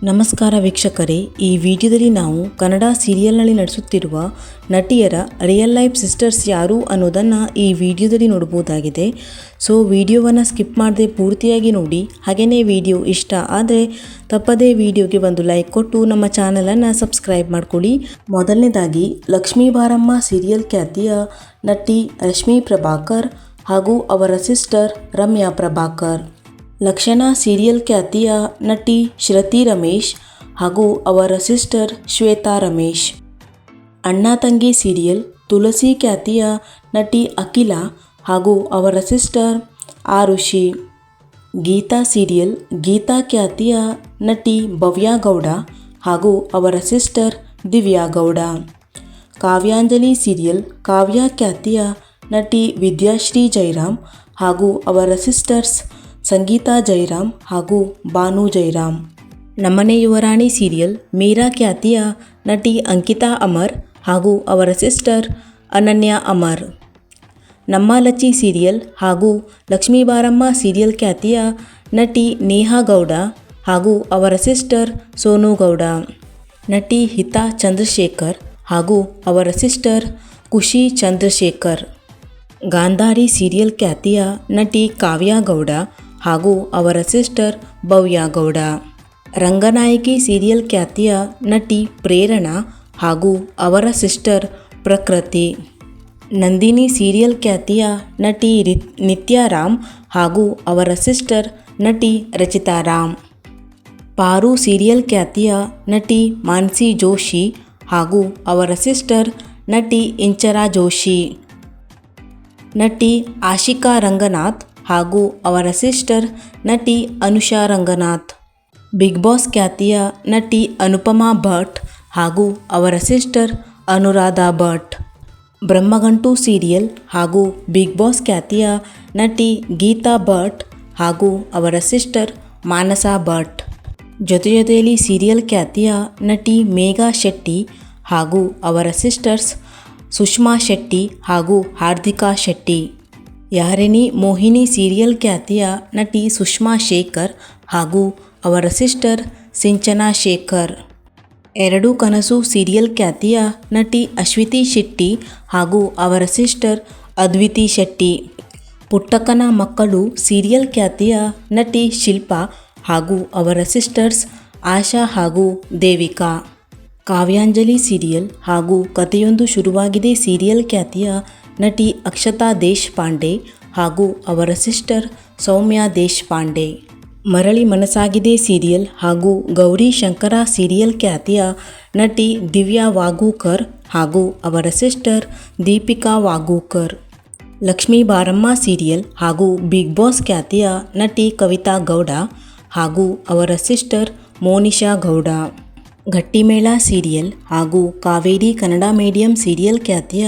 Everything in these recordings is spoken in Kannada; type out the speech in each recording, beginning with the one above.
ನಮಸ್ಕಾರ ವೀಕ್ಷಕರೇ, ಈ ವಿಡಿಯೋದಲ್ಲಿ ನಾವು ಕನ್ನಡ ಸೀರಿಯಲ್ನಲ್ಲಿ ನಡೆಸುತ್ತಿರುವ ನಟಿಯರ ರಿಯಲ್ ಲೈಫ್ ಸಿಸ್ಟರ್ಸ್ ಯಾರು ಅನ್ನೋದನ್ನು ಈ ವಿಡಿಯೋದಲ್ಲಿ ನೋಡಬಹುದಾಗಿದೆ. ಸೊ ವಿಡಿಯೋವನ್ನು ಸ್ಕಿಪ್ ಮಾಡದೆ ಪೂರ್ತಿಯಾಗಿ ನೋಡಿ. ಹಾಗೆಯೇ ವಿಡಿಯೋ ಇಷ್ಟ ಆದರೆ ತಪ್ಪದೇ ವಿಡಿಯೋಗೆ ಒಂದು ಲೈಕ್ ಕೊಟ್ಟು ನಮ್ಮ ಚಾನಲನ್ನು ಸಬ್ಸ್ಕ್ರೈಬ್ ಮಾಡ್ಕೊಳ್ಳಿ. ಮೊದಲನೇದಾಗಿ ಲಕ್ಷ್ಮೀ ಬಾರಮ್ಮ ಸೀರಿಯಲ್ ಖ್ಯಾತಿಯ ನಟಿ ರಶ್ಮಿ ಪ್ರಭಾಕರ್ ಹಾಗೂ ಅವರ ಸಿಸ್ಟರ್ ರಮ್ಯಾ ಪ್ರಭಾಕರ್. ಲಕ್ಷಣ ಸೀರಿಯಲ್ ಖ್ಯಾತಿಯ ನಟಿ ಶ್ರುತಿ ರಮೇಶ್ ಹಾಗೂ ಅವರ ಸಿಸ್ಟರ್ ಶ್ವೇತಾ ರಮೇಶ್. ಅಣ್ಣ ತಂಗಿ ಸೀರಿಯಲ್ ತುಳಸಿ ಖ್ಯಾತಿಯ ನಟಿ ಅಖಿಲ ಹಾಗೂ ಅವರ ಸಿಸ್ಟರ್ ಆರುಷಿ. ಗೀತಾ ಸೀರಿಯಲ್ ಗೀತಾ ಖ್ಯಾತಿಯ ನಟಿ ಭವ್ಯ ಗೌಡ ಹಾಗೂ ಅವರ ಸಿಸ್ಟರ್ ದಿವ್ಯಾ ಗೌಡ. ಕಾವ್ಯಾಂಜಲಿ ಸೀರಿಯಲ್ ಕಾವ್ಯ ಖ್ಯಾತಿಯ ನಟಿ ವಿದ್ಯಾಶ್ರೀ ಜೈರಾಮ್ ಹಾಗೂ ಅವರ ಸಿಸ್ಟರ್ಸ್ ಸಂಗೀತಾ ಜೈರಾಮ್ ಹಾಗೂ ಭಾನು ಜೈರಾಮ್. ನಮ್ಮನೆ ಯುವರಾಣಿ ಸೀರಿಯಲ್ ಮೀರಾ ಖ್ಯಾತಿಯ ನಟಿ ಅಂಕಿತಾ ಅಮರ್ ಹಾಗೂ ಅವರ ಸಿಸ್ಟರ್ ಅನನ್ಯ ಅಮರ್. ನಮ್ಮ ಲಚ್ಚಿ ಸೀರಿಯಲ್ ಹಾಗೂ ಲಕ್ಷ್ಮೀ ಬಾರಮ್ಮ ಸೀರಿಯಲ್ ಖ್ಯಾತಿಯ ನಟಿ ನೇಹಾ ಗೌಡ ಹಾಗೂ ಅವರ ಸಿಸ್ಟರ್ ಸೋನು ಗೌಡ. ನಟಿ ಹಿತಾ ಚಂದ್ರಶೇಖರ್ ಹಾಗೂ ಅವರ ಸಿಸ್ಟರ್ ಖುಷಿ ಚಂದ್ರಶೇಖರ್. ಗಾಂಧಾರಿ ಸೀರಿಯಲ್ ಖ್ಯಾತಿಯ ನಟಿ ಕಾವ್ಯ ಗೌಡ ಹಾಗೂ ಅವರ ಸಿಸ್ಟರ್ ಭವ್ಯ ಗೌಡ. ರಂಗನಾಯಕಿ ಸೀರಿಯಲ್ ಖ್ಯಾತಿಯ ನಟಿ ಪ್ರೇರಣಾ ಹಾಗೂ ಅವರ ಸಿಸ್ಟರ್ ಪ್ರಕೃತಿ. ನಂದಿನಿ ಸೀರಿಯಲ್ ಖ್ಯಾತಿಯ ನಟಿ ನಿತ್ಯ ರಾಮ್ ಹಾಗೂ ಅವರ ಸಿಸ್ಟರ್ ನಟಿ ರಚಿತಾ ರಾಮ್. ಪಾರು ಸೀರಿಯಲ್ ಖ್ಯಾತಿಯ ನಟಿ ಮಾನ್ಸಿ ಜೋಶಿ ಹಾಗೂ ಅವರ ಸಿಸ್ಟರ್ ನಟಿ ಇಂಚರಾ ಜೋಶಿ. ನಟಿ ಆಶಿಕಾ ರಂಗನಾಥ್ ಹಾಗೂ ಅವರ ಸಿಸ್ಟರ್ ನಟಿ ಅನುಷಾ ರಂಗನಾಥ್. ಬಿಗ್ ಬಾಸ್ ಖ್ಯಾತಿಯ ನಟಿ ಅನುಪಮಾ ಭಟ್ ಹಾಗೂ ಅವರ ಸಿಸ್ಟರ್ ಅನುರಾಧ ಭಟ್. ಬ್ರಹ್ಮಗಂಟು ಸೀರಿಯಲ್ ಹಾಗೂ ಬಿಗ್ ಬಾಸ್ ಖ್ಯಾತಿಯ ನಟಿ ಗೀತಾ ಭಟ್ ಹಾಗೂ ಅವರ ಸಿಸ್ಟರ್ ಮಾನಸಾ ಭಟ್. ಜೊತೆಯಲ್ಲಿ ಸೀರಿಯಲ್ ಖ್ಯಾತಿಯ ನಟಿ ಮೇಘಾ ಶೆಟ್ಟಿ ಹಾಗೂ ಅವರ ಸಿಸ್ಟರ್ಸ್ ಸುಷ್ಮಾ ಶೆಟ್ಟಿ ಹಾಗೂ ಹಾರ್ದಿಕಾ ಶೆಟ್ಟಿ. ಯಾರಿನಿ ಮೋಹಿನಿ ಸೀರಿಯಲ್ ಖ್ಯಾತಿಯ ನಟಿ ಸುಷ್ಮಾ ಶೇಖರ್ ಹಾಗೂ ಅವರ ಸಿಸ್ಟರ್ ಸಿಂಚನಾ ಶೇಖರ್. ಎರಡು ಕನಸು ಸೀರಿಯಲ್ ಖ್ಯಾತಿಯ ನಟಿ ಅಶ್ವಿತಿ ಶೆಟ್ಟಿ ಹಾಗೂ ಅವರ ಸಿಸ್ಟರ್ ಅದ್ವಿತಿ ಶೆಟ್ಟಿ. ಪುಟ್ಟಕ್ಕನ ಮಕ್ಕಳು ಸೀರಿಯಲ್ ಖ್ಯಾತಿಯ ನಟಿ ಶಿಲ್ಪಾ ಹಾಗೂ ಅವರ ಸಿಸ್ಟರ್ಸ್ ಆಶಾ ಹಾಗೂ ದೇವಿಕಾ. ಕಾವ್ಯಾಂಜಲಿ ಸೀರಿಯಲ್ ಹಾಗೂ ಕಥೆಯೊಂದು ಶುರುವಾಗಿದೆ ಸೀರಿಯಲ್ ಖ್ಯಾತಿಯ ನಟಿ ಅಕ್ಷತಾ ದೇಶಪಾಂಡೆ ಹಾಗೂ ಅವರ ಸಿಸ್ಟರ್ ಸೌಮ್ಯ ದೇಶಪಾಂಡೆ. ಮರಳಿ ಮನಸಾಗಿದೆ ಸೀರಿಯಲ್ ಹಾಗೂ ಗೌರಿ ಶಂಕರ ಸೀರಿಯಲ್ ಖ್ಯಾತಿಯ ನಟಿ ದಿವ್ಯಾ ವಾಗೂಕರ್ ಹಾಗೂ ಅವರ ಸಿಸ್ಟರ್ ದೀಪಿಕಾ ವಾಗೂಕರ್. ಲಕ್ಷ್ಮೀ ಬಾರಮ್ಮ ಸೀರಿಯಲ್ ಹಾಗೂ ಬಿಗ್ ಬಾಸ್ ಖ್ಯಾತಿಯ ನಟಿ ಕವಿತಾ ಗೌಡ ಹಾಗೂ ಅವರ ಸಿಸ್ಟರ್ ಮೋನಿಶಾ ಗೌಡ. ಗಟ್ಟಿಮೇಳ ಸೀರಿಯಲ್ ಹಾಗೂ ಕಾವೇರಿ ಕನ್ನಡ ಮೀಡಿಯಂ ಸೀರಿಯಲ್ ಖ್ಯಾತಿಯ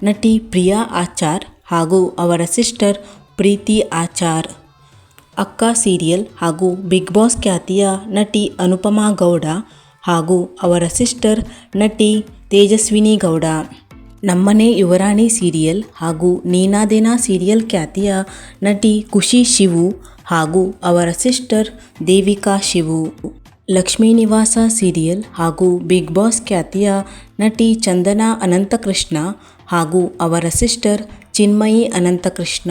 ನಟಿ ಪ್ರಿಯಾ ಆಚಾರ್ ಹಾಗೂ ಅವರ ಸಿಸ್ಟರ್ ಪ್ರೀತಿ ಆಚಾರ್. ಅಕ್ಕ ಸೀರಿಯಲ್ ಹಾಗೂ ಬಿಗ್ ಬಾಸ್ ಖ್ಯಾತಿಯ ನಟಿ ಅನುಪಮಾ ಗೌಡ ಹಾಗೂ ಅವರ ಸಿಸ್ಟರ್ ನಟಿ ತೇಜಸ್ವಿನಿ ಗೌಡ. ನಮ್ಮನೆ ಯುವರಾಣಿ ಸೀರಿಯಲ್ ಹಾಗೂ ನೀನಾದೇನಾ ಸೀರಿಯಲ್ ಖ್ಯಾತಿಯ ನಟಿ ಖುಷಿ ಶಿವು ಹಾಗೂ ಅವರ ಸಿಸ್ಟರ್ ದೇವಿಕಾ ಶಿವು. ಲಕ್ಷ್ಮೀ ನಿವಾಸ ಸೀರಿಯಲ್ ಹಾಗೂ ಬಿಗ್ ಬಾಸ್ ಖ್ಯಾತಿಯ ನಟಿ ಚಂದನಾ ಅನಂತಕೃಷ್ಣ ಹಾಗೂ ಅವರ ಸಿಸ್ಟರ್ ಚಿನ್ಮಯಿ ಅನಂತಕೃಷ್ಣ.